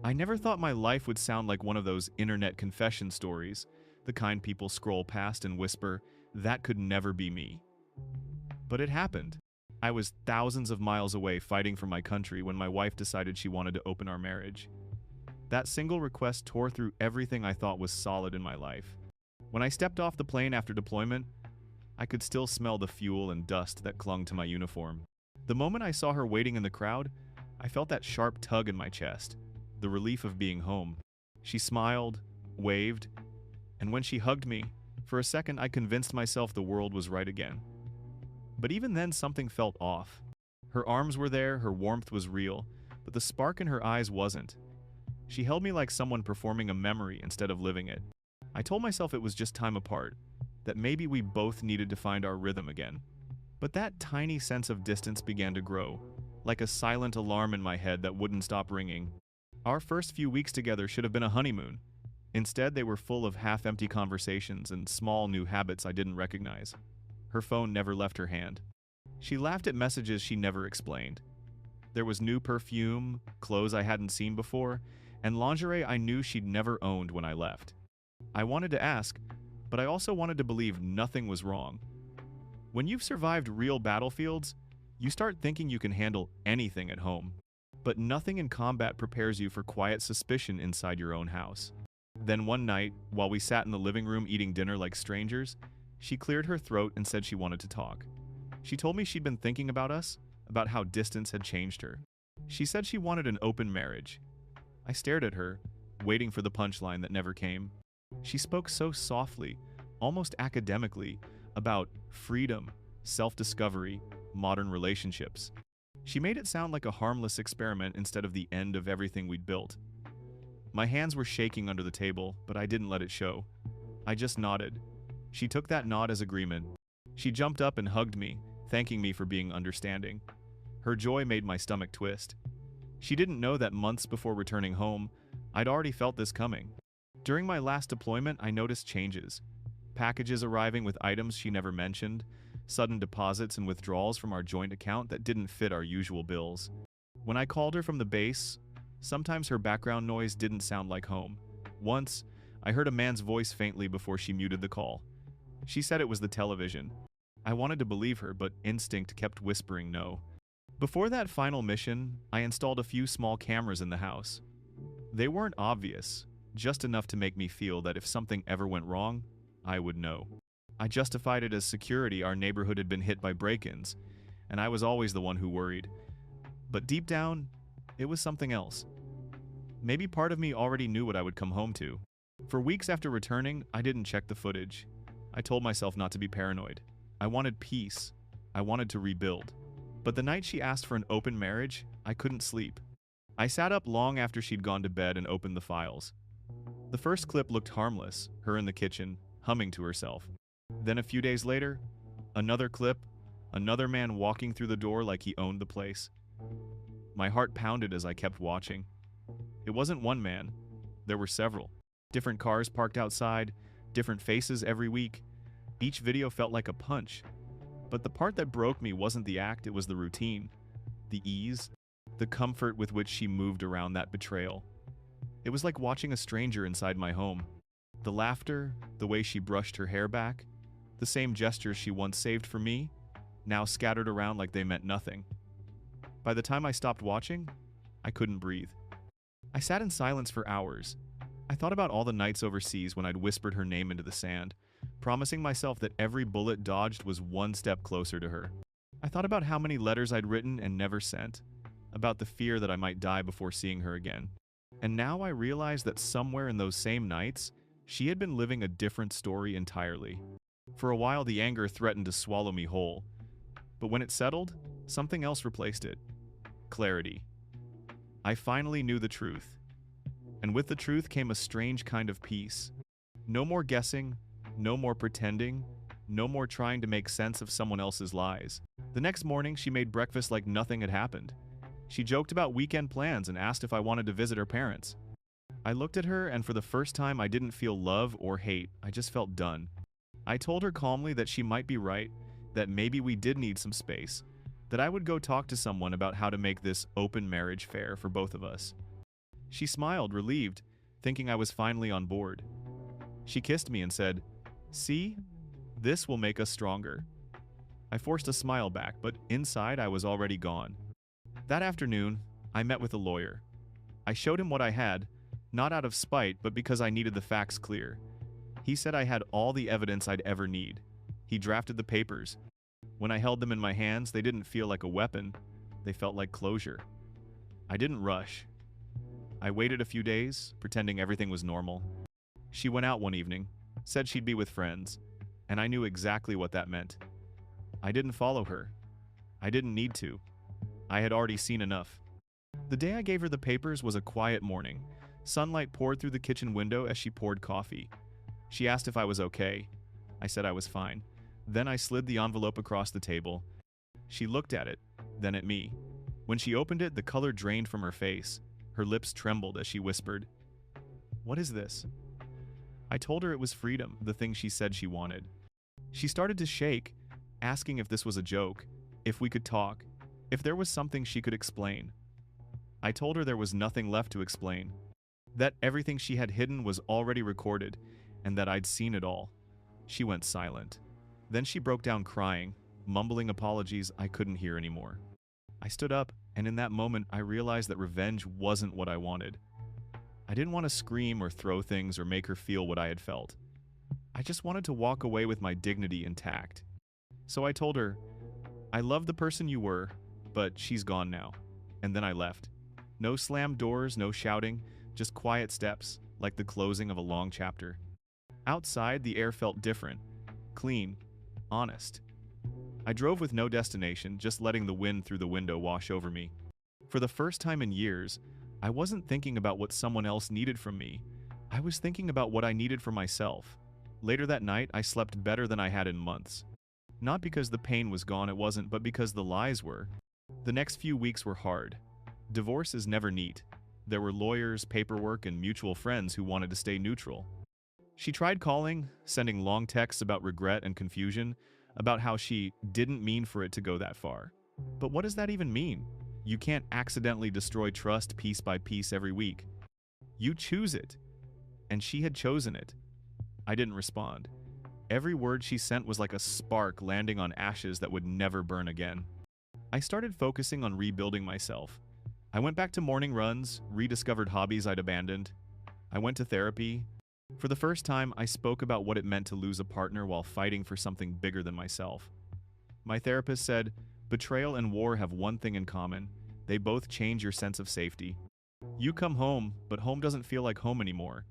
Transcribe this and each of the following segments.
I never thought my life would sound like one of those internet confession stories, the kind people scroll past and whisper, "That could never be me." But it happened. I was thousands of miles away fighting for my country when my wife decided she wanted to open our marriage. That single request tore through everything I thought was solid in my life. When I stepped off the plane after deployment, I could still smell the fuel and dust that clung to my uniform. The moment I saw her waiting in the crowd, I felt that sharp tug in my chest, the relief of being home. She smiled, waved, and when she hugged me, for a second I convinced myself the world was right again. But even then something felt off. Her arms were there, her warmth was real, but the spark in her eyes wasn't. She held me like someone performing a memory instead of living it. I told myself it was just time apart, that maybe we both needed to find our rhythm again. But that tiny sense of distance began to grow, like a silent alarm in my head that wouldn't stop ringing. Our first few weeks together should have been a honeymoon. Instead, they were full of half-empty conversations and small new habits I didn't recognize. Her phone never left her hand. She laughed at messages she never explained. There was new perfume, clothes I hadn't seen before, and lingerie I knew she'd never owned when I left. I wanted to ask, but I also wanted to believe nothing was wrong. When you've survived real battlefields, you start thinking you can handle anything at home. But nothing in combat prepares you for quiet suspicion inside your own house. Then one night, while we sat in the living room eating dinner like strangers, she cleared her throat and said she wanted to talk. She told me she'd been thinking about us, about how distance had changed her. She said she wanted an open marriage. I stared at her, waiting for the punchline that never came. She spoke so softly, almost academically, about freedom, self-discovery, modern relationships. She made it sound like a harmless experiment instead of the end of everything we'd built. My hands were shaking under the table, but I didn't let it show. I just nodded. She took that nod as agreement. She jumped up and hugged me, thanking me for being understanding. Her joy made my stomach twist. She didn't know that months before returning home, I'd already felt this coming. During my last deployment, I noticed changes. Packages arriving with items she never mentioned, sudden deposits and withdrawals from our joint account that didn't fit our usual bills. When I called her from the base, sometimes her background noise didn't sound like home. Once, I heard a man's voice faintly before she muted the call. She said it was the television. I wanted to believe her, but instinct kept whispering no. Before that final mission, I installed a few small cameras in the house. They weren't obvious, just enough to make me feel that if something ever went wrong, I would know. I justified it as security. Our neighborhood had been hit by break-ins, and I was always the one who worried. But deep down, it was something else. Maybe part of me already knew what I would come home to. For weeks after returning, I didn't check the footage. I told myself not to be paranoid. I wanted peace. I wanted to rebuild. But the night she asked for an open marriage, I couldn't sleep. I sat up long after she'd gone to bed and opened the files. The first clip looked harmless, her in the kitchen, humming to herself. Then a few days later, another clip, another man walking through the door like he owned the place. My heart pounded as I kept watching. It wasn't one man. There were several. Different cars parked outside, different faces every week. Each video felt like a punch. But the part that broke me wasn't the act, it was the routine. The ease, the comfort with which she moved around that betrayal. It was like watching a stranger inside my home. The laughter, the way she brushed her hair back, the same gestures she once saved for me, now scattered around like they meant nothing. By the time I stopped watching, I couldn't breathe. I sat in silence for hours. I thought about all the nights overseas when I'd whispered her name into the sand, promising myself that every bullet dodged was one step closer to her. I thought about how many letters I'd written and never sent, about the fear that I might die before seeing her again. And now I realized that somewhere in those same nights, she had been living a different story entirely. For a while, the anger threatened to swallow me whole. But when it settled, something else replaced it. Clarity. I finally knew the truth. And with the truth came a strange kind of peace. No more guessing, no more pretending, no more trying to make sense of someone else's lies. The next morning, she made breakfast like nothing had happened. She joked about weekend plans and asked if I wanted to visit her parents. I looked at her, and for the first time, I didn't feel love or hate. I just felt done. I told her calmly that she might be right, that maybe we did need some space, that I would go talk to someone about how to make this open marriage fair for both of us. She smiled, relieved, thinking I was finally on board. She kissed me and said, "See? This will make us stronger." I forced a smile back, but inside I was already gone. That afternoon, I met with a lawyer. I showed him what I had, not out of spite, but because I needed the facts clear. He said I had all the evidence I'd ever need. He drafted the papers. When I held them in my hands, they didn't feel like a weapon. They felt like closure. I didn't rush. I waited a few days, pretending everything was normal. She went out one evening, said she'd be with friends, and I knew exactly what that meant. I didn't follow her. I didn't need to. I had already seen enough. The day I gave her the papers was a quiet morning. Sunlight poured through the kitchen window as she poured coffee. She asked if I was okay. I said I was fine. Then I slid the envelope across the table. She looked at it, then at me. When she opened it, the color drained from her face. Her lips trembled as she whispered, "What is this?" I told her it was freedom, the thing she said she wanted. She started to shake, asking if this was a joke, if we could talk, if there was something she could explain. I told her there was nothing left to explain, that everything she had hidden was already recorded, and that I'd seen it all. She went silent. Then she broke down crying, mumbling apologies I couldn't hear anymore. I stood up, and in that moment I realized that revenge wasn't what I wanted. I didn't want to scream or throw things or make her feel what I had felt. I just wanted to walk away with my dignity intact. So I told her, "I love the person you were, but she's gone now." And then I left. No slammed doors, no shouting, just quiet steps, like the closing of a long chapter. Outside, the air felt different, clean, honest. I drove with no destination, just letting the wind through the window wash over me. For the first time in years, I wasn't thinking about what someone else needed from me. I was thinking about what I needed for myself. Later that night, I slept better than I had in months. Not because the pain was gone, it wasn't, but because the lies were. The next few weeks were hard. Divorce is never neat. There were lawyers, paperwork, and mutual friends who wanted to stay neutral. She tried calling, sending long texts about regret and confusion, about how she didn't mean for it to go that far. But what does that even mean? You can't accidentally destroy trust piece by piece every week. You choose it. And she had chosen it. I didn't respond. Every word she sent was like a spark landing on ashes that would never burn again. I started focusing on rebuilding myself. I went back to morning runs, rediscovered hobbies I'd abandoned. I went to therapy. For the first time, I spoke about what it meant to lose a partner while fighting for something bigger than myself. My therapist said, betrayal and war have one thing in common. They both change your sense of safety. You come home, but home doesn't feel like home anymore.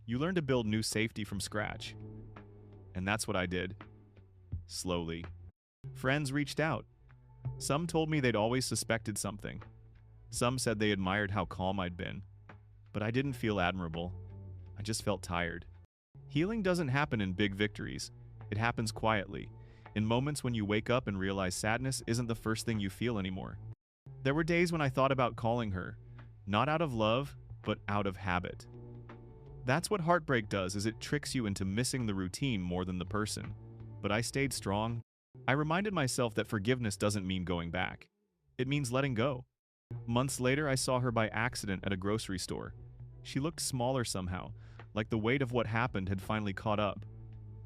You learn to build new safety from scratch. And that's what I did. Slowly. Friends reached out. Some told me they'd always suspected something. Some said they admired how calm I'd been. But I didn't feel admirable. I just felt tired. Healing doesn't happen in big victories. It happens quietly, in moments when you wake up and realize sadness isn't the first thing you feel anymore. There were days when I thought about calling her, not out of love, but out of habit. That's what heartbreak does, is it tricks you into missing the routine more than the person. But I stayed strong. I reminded myself that forgiveness doesn't mean going back. It means letting go. Months later, I saw her by accident at a grocery store. She looked smaller somehow, like the weight of what happened had finally caught up.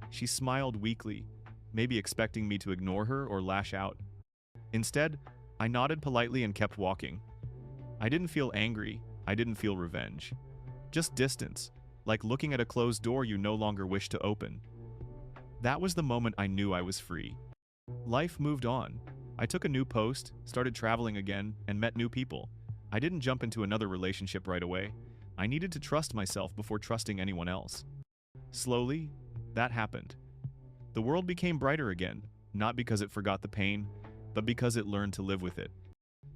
She smiled weakly, maybe expecting me to ignore her or lash out. Instead, I nodded politely and kept walking. I didn't feel angry. I didn't feel revenge. Just distance, like looking at a closed door you no longer wish to open. That was the moment I knew I was free. Life moved on. I took a new post, started traveling again, and met new people. I didn't jump into another relationship right away. I needed to trust myself before trusting anyone else. Slowly, that happened. The world became brighter again, not because it forgot the pain, but because it learned to live with it.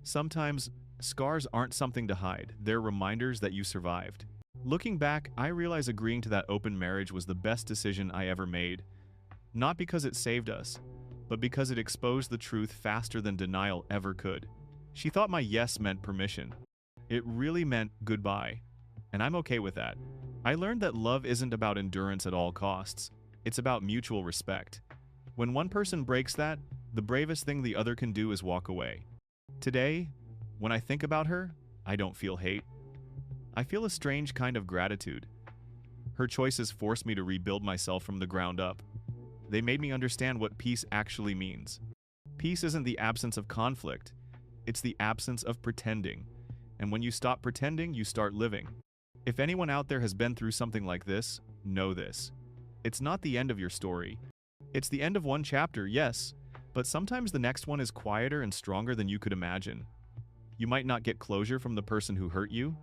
Sometimes, scars aren't something to hide. They're reminders that you survived. Looking back, I realize agreeing to that open marriage was the best decision I ever made. Not because it saved us, but because it exposed the truth faster than denial ever could. She thought my yes meant permission. It really meant goodbye. And I'm okay with that. I learned that love isn't about endurance at all costs. It's about mutual respect. When one person breaks that, the bravest thing the other can do is walk away. Today, when I think about her, I don't feel hate. I feel a strange kind of gratitude. Her choices forced me to rebuild myself from the ground up. They made me understand what peace actually means. Peace isn't the absence of conflict, it's the absence of pretending. And when you stop pretending, you start living. If anyone out there has been through something like this, know this. It's not the end of your story. It's the end of one chapter, yes, but sometimes the next one is quieter and stronger than you could imagine. You might not get closure from the person who hurt you,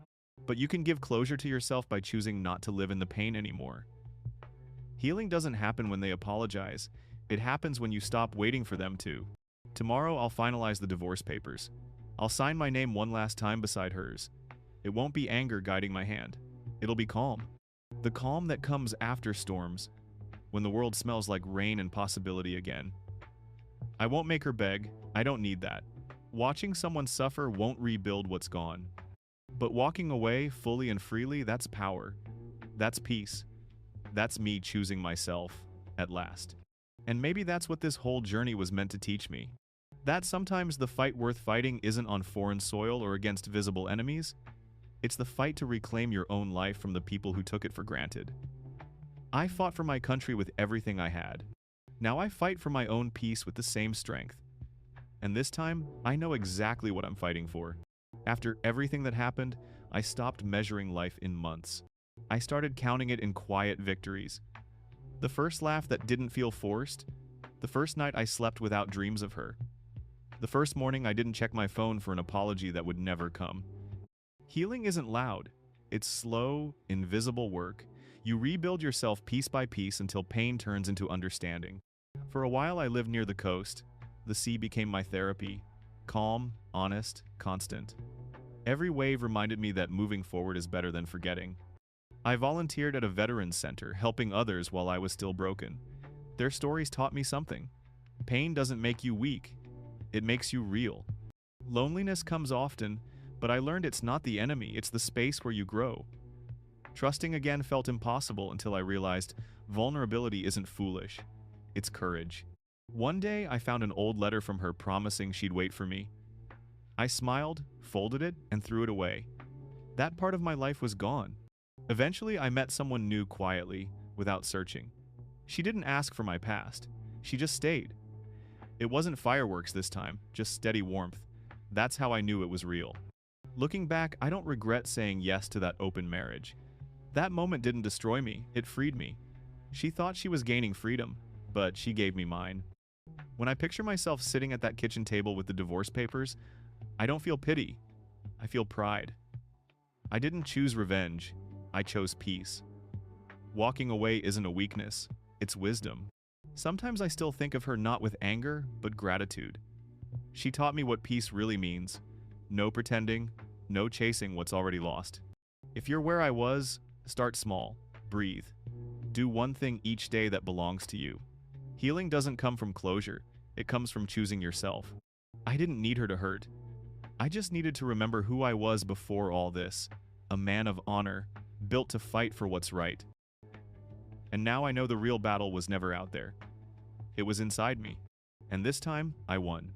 but you can give closure to yourself by choosing not to live in the pain anymore. Healing doesn't happen when they apologize. It happens when you stop waiting for them to. Tomorrow I'll finalize the divorce papers. I'll sign my name one last time beside hers. It won't be anger guiding my hand. It'll be calm. The calm that comes after storms, when the world smells like rain and possibility again. I won't make her beg. I don't need that. Watching someone suffer won't rebuild what's gone. But walking away fully and freely, that's power. That's peace. That's me choosing myself, at last. And maybe that's what this whole journey was meant to teach me. That sometimes the fight worth fighting isn't on foreign soil or against visible enemies. It's the fight to reclaim your own life from the people who took it for granted. I fought for my country with everything I had. Now I fight for my own peace with the same strength. And this time, I know exactly what I'm fighting for. After everything that happened, I stopped measuring life in months. I started counting it in quiet victories. The first laugh that didn't feel forced. The first night I slept without dreams of her. The first morning I didn't check my phone for an apology that would never come. Healing isn't loud. It's slow, invisible work. You rebuild yourself piece by piece until pain turns into understanding. For a while I lived near the coast. The sea became my therapy. Calm, honest, constant. Every wave reminded me that moving forward is better than forgetting. I volunteered at a veterans center, helping others while I was still broken. Their stories taught me something. Pain doesn't make you weak. It makes you real. Loneliness comes often, but I learned it's not the enemy, it's the space where you grow. Trusting again felt impossible until I realized vulnerability isn't foolish. It's courage. One day, I found an old letter from her promising she'd wait for me. I smiled, folded it, and threw it away. That part of my life was gone. Eventually, I met someone new quietly, without searching. She didn't ask for my past. She just stayed. It wasn't fireworks this time, just steady warmth. That's how I knew it was real. Looking back, I don't regret saying yes to that open marriage. That moment didn't destroy me, it freed me. She thought she was gaining freedom, but she gave me mine. When I picture myself sitting at that kitchen table with the divorce papers, I don't feel pity. I feel pride. I didn't choose revenge. I chose peace. Walking away isn't a weakness. It's wisdom. Sometimes I still think of her not with anger, but gratitude. She taught me what peace really means. No pretending, no chasing what's already lost. If you're where I was, start small. Breathe. Do one thing each day that belongs to you. Healing doesn't come from closure. It comes from choosing yourself. I didn't need her to hurt. I just needed to remember who I was before all this. A man of honor, built to fight for what's right. And now I know the real battle was never out there. It was inside me. And this time, I won.